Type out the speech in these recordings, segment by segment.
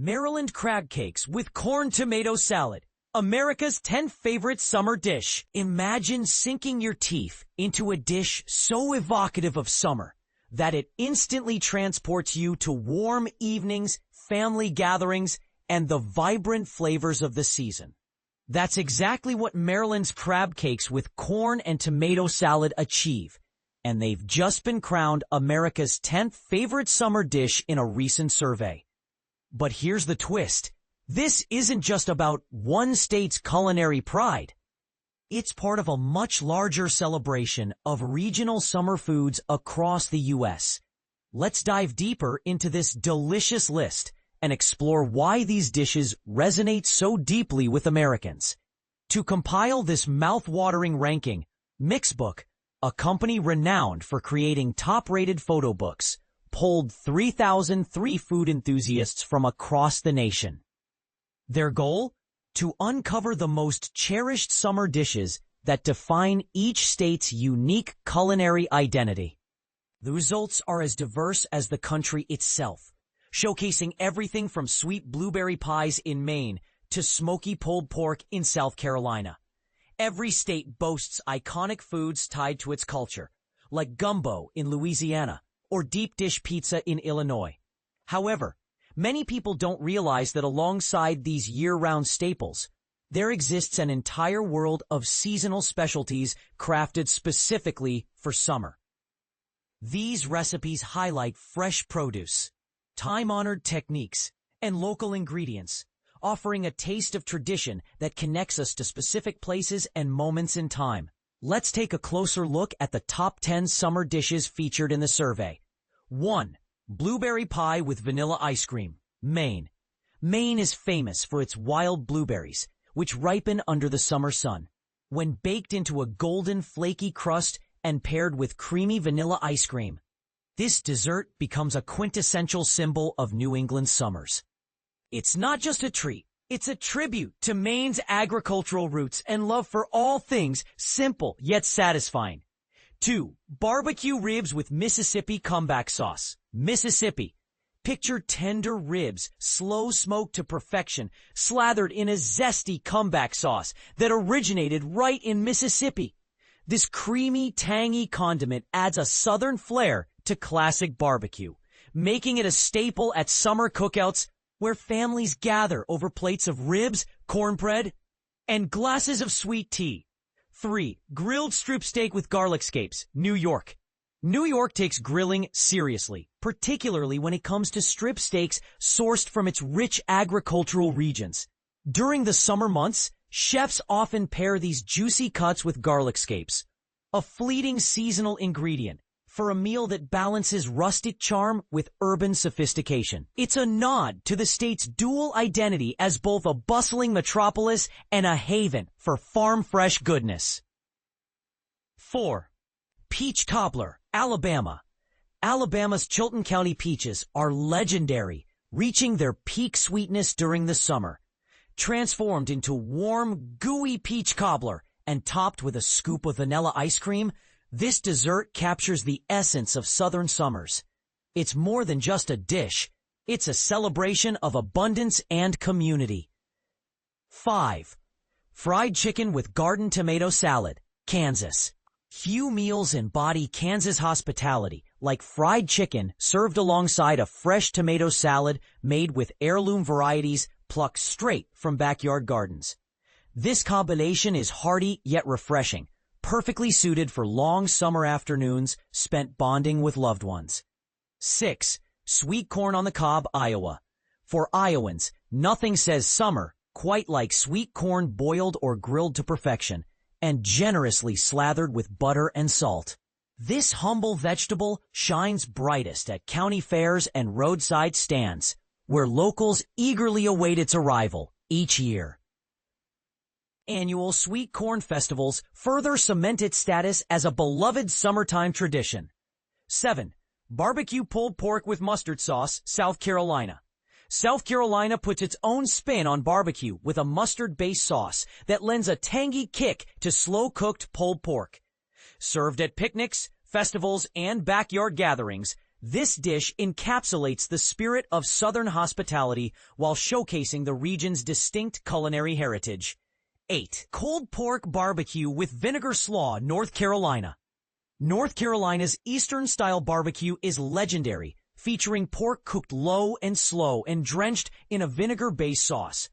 Maryland crab cakes with corn tomato salad. America's 10th favorite summer dish. Imagine sinking your teeth into a dish so evocative of summer that it instantly transports you to warm evenings, family gatherings, and the vibrant flavors of the season. That's exactly what Maryland's crab cakes with corn and tomato salad achieve, and they've just been crowned America's 10th favorite summer dish in a recent survey. But here's the twist. This isn't just about one state's culinary pride. It's part of a much larger celebration of regional summer foods across the U.S. Let's dive deeper into this delicious list and explore why these dishes resonate so deeply with Americans. To compile this mouth-watering ranking, Mixbook, a company renowned for creating top-rated photo books, polled 3,003 food enthusiasts from across the nation. Their goal? To uncover the most cherished summer dishes that define each state's unique culinary identity. The results are as diverse as the country itself, showcasing everything from sweet blueberry pies in Maine to smoky pulled pork in South Carolina. Every state boasts iconic foods tied to its culture, like gumbo in Louisiana or deep dish pizza in Illinois. However, many people don't realize that alongside these year-round staples, there exists an entire world of seasonal specialties crafted specifically for summer. These recipes highlight fresh produce, time-honored techniques, and local ingredients, offering a taste of tradition that connects us to specific places and moments in time. Let's take a closer look at the top 10 summer dishes featured in the survey. 1. Blueberry pie with vanilla ice cream, Maine. Maine is famous for its wild blueberries, which ripen under the summer sun. When baked into a golden, flaky crust and paired with creamy vanilla ice cream, this dessert becomes a quintessential symbol of New England summers. It's not just a treat, it's a tribute to Maine's agricultural roots and love for all things simple yet satisfying. 2. Barbecue ribs with Mississippi comeback sauce. Mississippi. Picture tender ribs, slow smoked to perfection, slathered in a zesty comeback sauce that originated right in Mississippi. This creamy, tangy condiment adds a southern flair to classic barbecue, making it a staple at summer cookouts where families gather over plates of ribs, cornbread, and glasses of sweet tea. 3. Grilled strip steak with garlic scapes, New York. New York takes grilling seriously, particularly when it comes to strip steaks sourced from its rich agricultural regions. During the summer months, chefs often pair these juicy cuts with garlic scapes, a fleeting seasonal ingredient for a meal that balances rustic charm with urban sophistication. It's a nod to the state's dual identity as both a bustling metropolis and a haven for farm-fresh goodness. 4. Peach cobbler, Alabama. Alabama's Chilton County peaches are legendary, reaching their peak sweetness during the summer. Transformed into warm, gooey peach cobbler and topped with a scoop of vanilla ice cream, this dessert captures the essence of southern summers. It's more than just a dish. It's a celebration of abundance and community. 5. Fried chicken with garden tomato salad, Kansas. Few meals embody Kansas hospitality like fried chicken served alongside a fresh tomato salad made with heirloom varieties plucked straight from backyard gardens. This combination is hearty yet refreshing, perfectly suited for long summer afternoons spent bonding with loved ones. 6. Sweet corn on the cob, Iowa. For Iowans, nothing says summer quite like sweet corn boiled or grilled to perfection and generously slathered with butter and salt. This humble vegetable shines brightest at county fairs and roadside stands, where locals eagerly await its arrival each year. Annual sweet corn festivals further cement its status as a beloved summertime tradition. 7. Barbecue pulled pork with mustard sauce, South Carolina. South Carolina puts its own spin on barbecue with a mustard-based sauce that lends a tangy kick to slow-cooked pulled pork. Served at picnics, festivals, and backyard gatherings, This dish encapsulates the spirit of Southern hospitality while showcasing the region's distinct culinary heritage. 8. Cold pork barbecue with vinegar slaw, North Carolina. North Carolina's Eastern-style barbecue is legendary, featuring pork cooked low and slow and drenched in a vinegar-based sauce.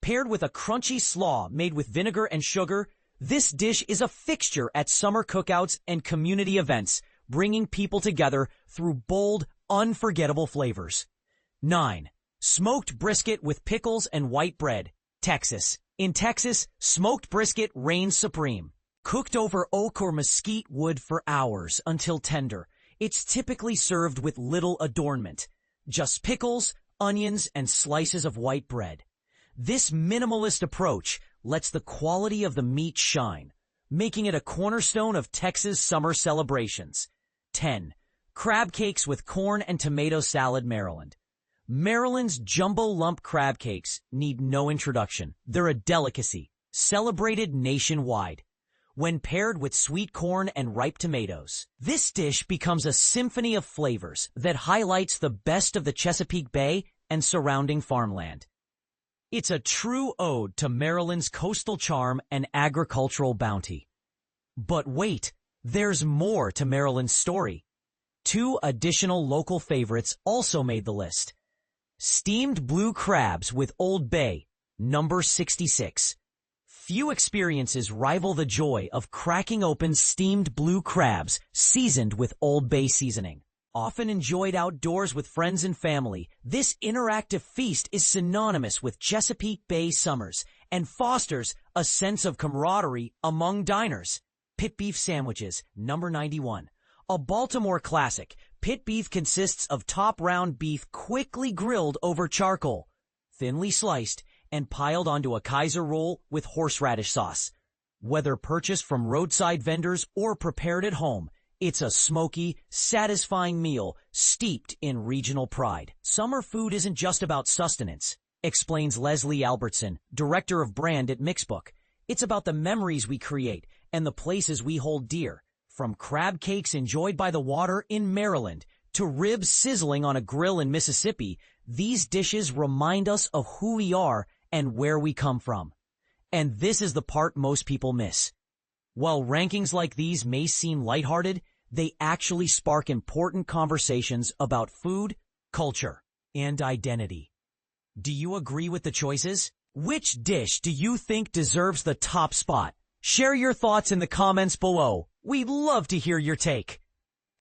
Paired with a crunchy slaw made with vinegar and sugar, this dish is a fixture at summer cookouts and community events, bringing people together through bold, unforgettable flavors. 9. Smoked brisket with pickles and white bread, Texas. In Texas, smoked brisket reigns supreme. Cooked over oak or mesquite wood for hours until tender, it's typically served with little adornment, just pickles, onions, and slices of white bread. This minimalist approach lets the quality of the meat shine, making it a cornerstone of Texas summer celebrations. 10. Crab cakes with corn and tomato salad, Maryland. Maryland's jumbo lump crab cakes need no introduction. They're a delicacy, celebrated nationwide. When paired with sweet corn and ripe tomatoes, this dish becomes a symphony of flavors that highlights the best of the Chesapeake Bay and surrounding farmland. It's a true ode to Maryland's coastal charm and agricultural bounty. But wait, there's more to Maryland's story. 2 additional local favorites also made the list. Steamed blue crabs with Old Bay, number 66. Few experiences rival the joy of cracking open steamed blue crabs seasoned with Old Bay seasoning. Often enjoyed outdoors with friends and family, this interactive feast is synonymous with Chesapeake Bay summers and fosters a sense of camaraderie among diners. Pit beef sandwiches, number 91. A Baltimore classic, pit beef consists of top round beef quickly grilled over charcoal, thinly sliced, and piled onto a Kaiser roll with horseradish sauce. Whether purchased from roadside vendors or prepared at home, it's a smoky, satisfying meal steeped in regional pride. Summer food isn't just about sustenance, explains Leslie Albertson, director of brand at Mixbook. It's about the memories we create and the places we hold dear. From crab cakes enjoyed by the water in Maryland to ribs sizzling on a grill in Mississippi, these dishes remind us of who we are and where we come from. And this is the part most people miss. While rankings like these may seem lighthearted, they actually spark important conversations about food, culture, and identity. Do you agree with the choices? Which dish do you think deserves the top spot? Share your thoughts in the comments below. We'd love to hear your take.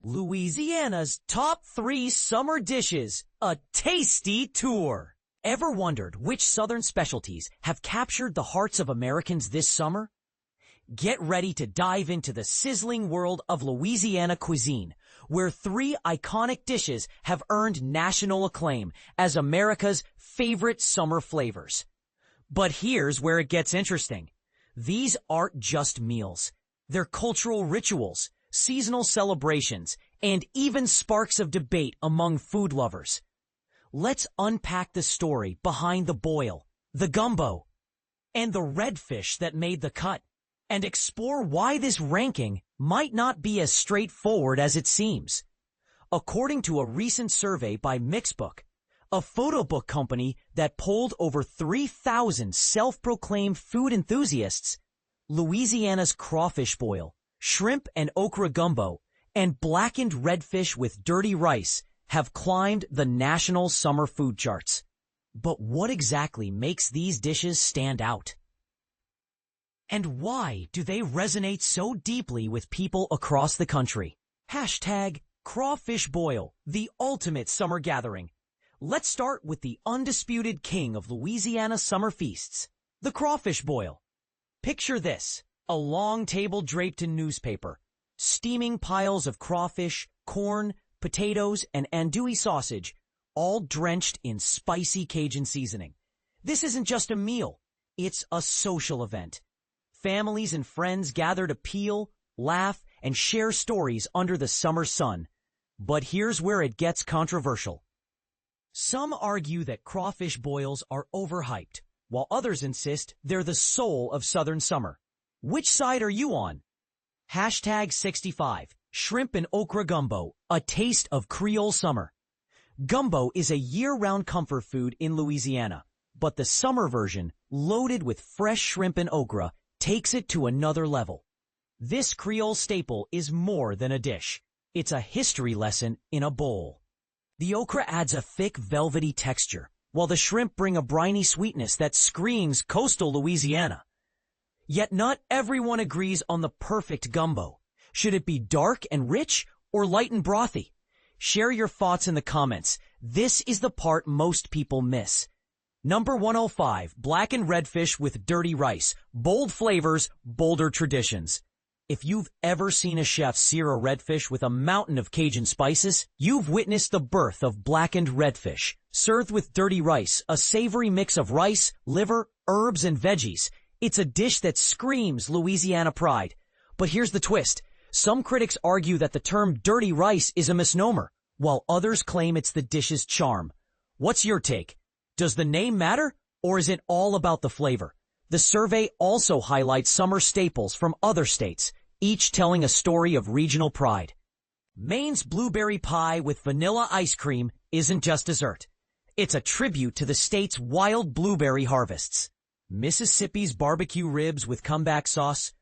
Louisiana's top 3 summer dishes, a tasty tour. Ever wondered which Southern specialties have captured the hearts of Americans this summer? Get ready to dive into the sizzling world of Louisiana cuisine, where 3 iconic dishes have earned national acclaim as America's favorite summer flavors. But here's where it gets interesting. These aren't just meals. They're cultural rituals, seasonal celebrations, and even sparks of debate among food lovers. Let's unpack the story behind the boil, the gumbo, and the redfish that made the cut, and explore why this ranking might not be as straightforward as it seems. According to a recent survey by Mixbook, a photo book company that polled over 3,000 self-proclaimed food enthusiasts, Louisiana's crawfish boil, shrimp and okra gumbo, and blackened redfish with dirty rice have climbed the national summer food charts. But what exactly makes these dishes stand out? And why do they resonate so deeply with people across the country? Hashtag crawfish boil, the ultimate summer gathering. Let's start with the undisputed king of Louisiana summer feasts, the crawfish boil. Picture this, a long table draped in newspaper, steaming piles of crawfish, corn, potatoes, and andouille sausage, all drenched in spicy Cajun seasoning. This isn't just a meal, it's a social event. Families and friends gather to peel, laugh, and share stories under the summer sun. But here's where it gets controversial. Some argue that crawfish boils are overhyped, while others insist they're the soul of Southern summer. Which side are you on? Hashtag 65. Shrimp and okra gumbo, a taste of Creole summer. Gumbo is a year-round comfort food in Louisiana, but the summer version, loaded with fresh shrimp and okra, takes it to another level. This Creole staple is more than a dish. It's a history lesson in a bowl. The okra adds a thick, velvety texture, while the shrimp bring a briny sweetness that screams coastal Louisiana. Yet not everyone agrees on the perfect gumbo. Should it be dark and rich or light and brothy? Share your thoughts in the comments. This is the part most people miss. Number 105, blackened redfish with dirty rice. Bold flavors, bolder traditions. If you've ever seen a chef sear a redfish with a mountain of Cajun spices, you've witnessed the birth of blackened redfish. Served with dirty rice, a savory mix of rice, liver, herbs, and veggies. It's a dish that screams Louisiana pride. But here's the twist. Some critics argue that the term dirty rice is a misnomer, while others claim it's the dish's charm. What's your take? Does the name matter, or is it all about the flavor? The survey also highlights summer staples from other states, each telling a story of regional pride. Maine's blueberry pie with vanilla ice cream isn't just dessert. It's a tribute to the state's wild blueberry harvests. Mississippi's barbecue ribs with comeback sauce,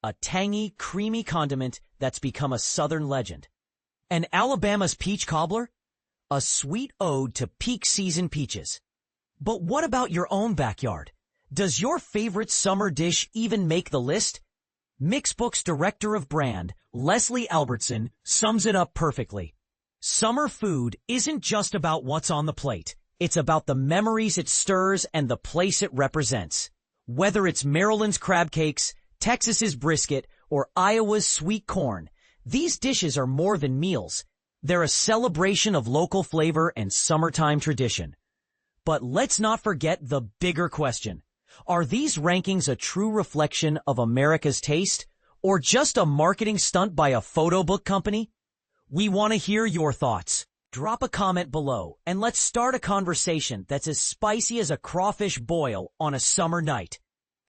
a tangy, creamy condiment that's become a Southern legend. And Alabama's peach cobbler, a sweet ode to peak season peaches. But what about your own backyard? Does your favorite summer dish even make the list? Mixbook's director of brand, Leslie Albertson, sums it up perfectly. Summer food isn't just about what's on the plate. It's about the memories it stirs and the place it represents. Whether it's Maryland's crab cakes, Texas's brisket, or Iowa's sweet corn, these dishes are more than meals. They're a celebration of local flavor and summertime tradition. But let's not forget the bigger question. Are these rankings a true reflection of America's taste, or just a marketing stunt by a photo book company? We want to hear your thoughts. Drop a comment below, and let's start a conversation that's as spicy as a crawfish boil on a summer night.